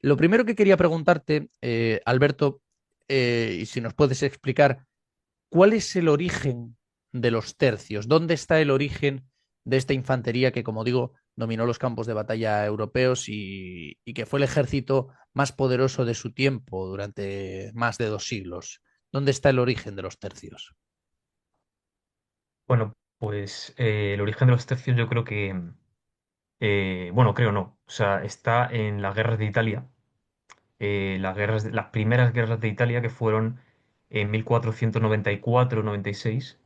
Lo primero que quería preguntarte, Alberto, y si nos puedes explicar, ¿cuál es el origen de los tercios? ¿Dónde está el origen de esta infantería que, como digo, dominó los campos de batalla europeos y que fue el ejército más poderoso de su tiempo durante más de 2 siglos? ¿Dónde está el origen de los tercios? Bueno, pues el origen de los tercios yo creo que, bueno, creo no, o sea, está en las guerras de Italia, las primeras guerras de Italia que fueron en 1494-96,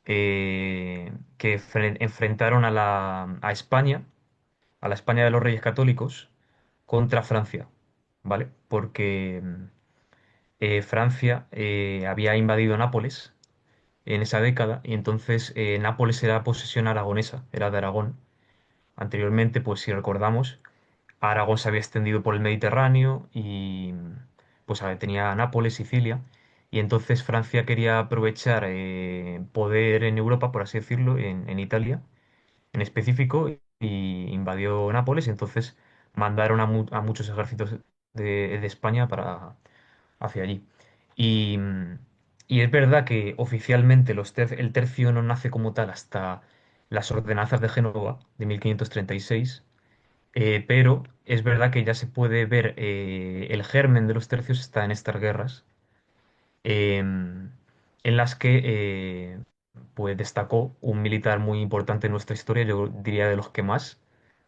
que enfrentaron a España, a la España de los Reyes Católicos, contra Francia, ¿vale? Porque Francia había invadido Nápoles en esa década y entonces Nápoles era posesión aragonesa, era de Aragón. Anteriormente, pues si recordamos, Aragón se había extendido por el Mediterráneo y pues tenía Nápoles, Sicilia, y entonces Francia quería aprovechar poder en Europa, por así decirlo, en Italia en específico, y invadió Nápoles y entonces mandaron a muchos ejércitos de España hacia allí. Y, y es verdad que oficialmente el tercio no nace como tal hasta las ordenanzas de Génova de 1536, pero es verdad que ya se puede ver el germen de los tercios está en estas guerras, en las que pues destacó un militar muy importante en nuestra historia, yo diría de los que más,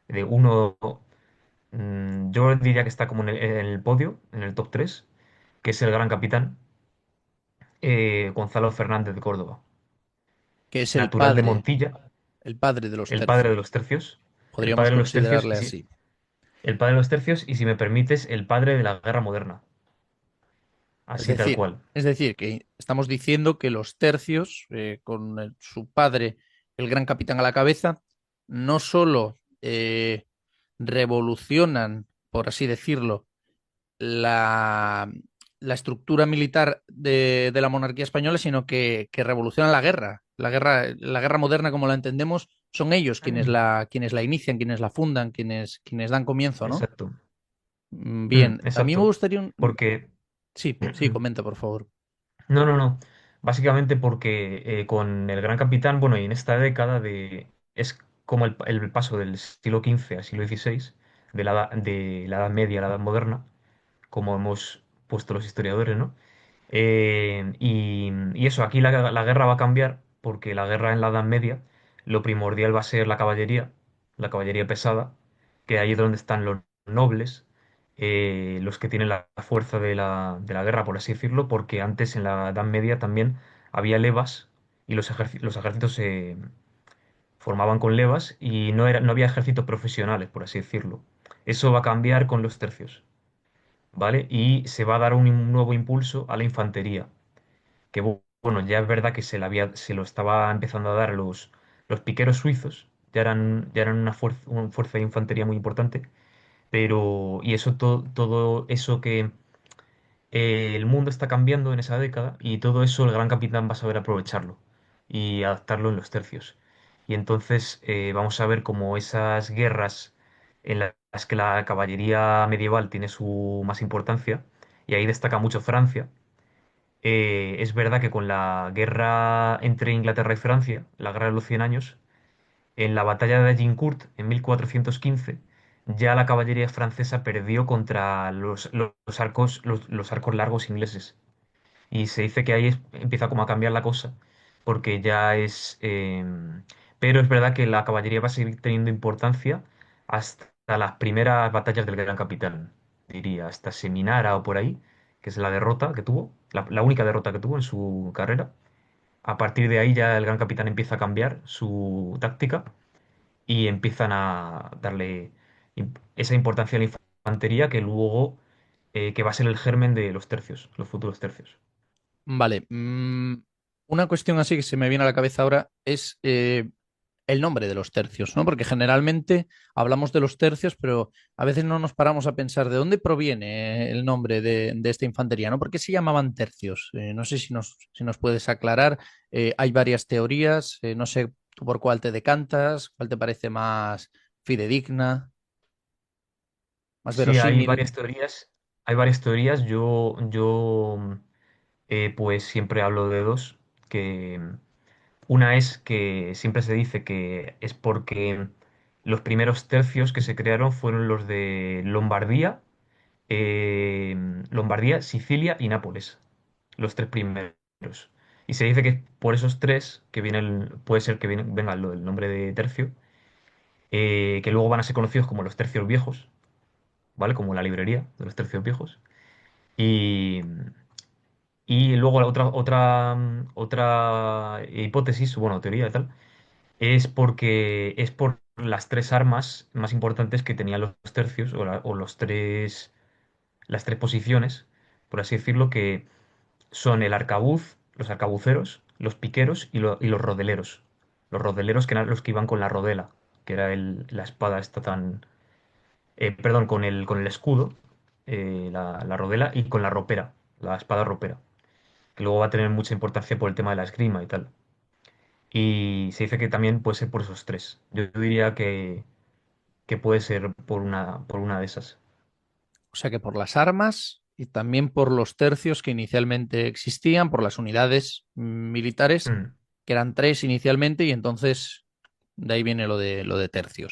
de uno, yo diría que está como en el podio, en el top 3, que es el gran capitán Gonzalo Fernández de Córdoba, Que es natural de Montilla, el padre de los el padre de tercios. los tercios, el Podríamos padre de los tercios, considerarle y así. el padre de los tercios, y si me permites, el padre de la guerra moderna, Es así tal decir, cual. es decir, que estamos diciendo que los tercios, con su padre, el gran capitán a la cabeza, no solo revolucionan, por así decirlo, la, la estructura militar de la monarquía española, sino que revolucionan la guerra. La guerra moderna, como la entendemos, son ellos quienes la inician, quienes la fundan, quienes dan comienzo, ¿no? Exacto. Bien, a mí me Exacto. gustaría Porque Sí, sí, comenta, por favor. no, no, no. Básicamente porque con el Gran Capitán, bueno, y en esta década es como el paso del siglo XV al siglo XVI, de la Edad Media a la Edad Moderna, como hemos puesto los historiadores, ¿no? Y eso, aquí la guerra va a cambiar, porque la guerra en la Edad Media, lo primordial va a ser la caballería pesada, que ahí es donde están los nobles, los que tienen la fuerza de la guerra, por así decirlo, porque antes en la Edad Media también había levas y los ejércitos se formaban con levas y no había ejércitos profesionales, por así decirlo. Eso va a cambiar con los tercios, ¿vale? Y se va a dar un nuevo impulso a la infantería, que bueno, ya es verdad que se lo estaba empezando a dar a los piqueros suizos, ya eran una fuerza de infantería muy importante, y eso todo eso que el mundo está cambiando en esa década, y todo eso el gran capitán va a saber aprovecharlo y adaptarlo en los tercios. Y entonces vamos a ver cómo esas guerras en las que la caballería medieval tiene su más importancia, y ahí destaca mucho Francia. Es verdad que con la guerra entre Inglaterra y Francia, la guerra de los 100 años, en la batalla de Agincourt en 1415, ya la caballería francesa perdió contra los arcos largos ingleses. Y se dice que ahí empieza como a cambiar la cosa, porque ya es... pero es verdad que la caballería va a seguir teniendo importancia hasta las primeras batallas del Gran Capitán, diría, hasta Seminara o por ahí, que es la derrota que tuvo, la única derrota que tuvo en su carrera. A partir de ahí ya el Gran Capitán empieza a cambiar su táctica y empiezan a darle esa importancia a la infantería que luego que va a ser el germen de los tercios, los futuros tercios. Vale. Una cuestión así que se me viene a la cabeza ahora es el nombre de los tercios, ¿no? Porque generalmente hablamos de los tercios, pero a veces no nos paramos a pensar de dónde proviene el nombre de esta infantería, ¿no? ¿Por qué se llamaban tercios? No sé si nos puedes aclarar. Hay varias teorías, no sé tú por cuál te decantas, cuál te parece más fidedigna. más Sí, hay verosímil. varias teorías. Hay varias teorías. Pues siempre hablo de dos. Que una es que siempre se dice que es porque los primeros tercios que se crearon fueron los de eh, Lombardía, Sicilia y Nápoles. Los tres primeros. Y se dice que por esos tres, que vienen, puede ser que venga el nombre de tercio, que luego van a ser conocidos como los tercios viejos, ¿vale? Como la librería de los tercios viejos. Y, y luego otra hipótesis, bueno, teoría y tal, es porque es por las tres armas más importantes que tenían los tercios, o las tres posiciones, por así decirlo, que son el arcabuz, los arcabuceros, los piqueros y los rodeleros. Los rodeleros que eran los que iban con la rodela, que era la espada esta tan... perdón, con el escudo, la rodela, y con la ropera, la espada ropera, que luego va a tener mucha importancia por el tema de la esgrima y tal. Y se dice que también puede ser por esos tres. Yo diría que puede ser por una de esas. O sea que por las armas y también por los tercios que inicialmente existían, por las unidades militares, Mm. que eran tres inicialmente, y entonces de ahí viene lo de tercios.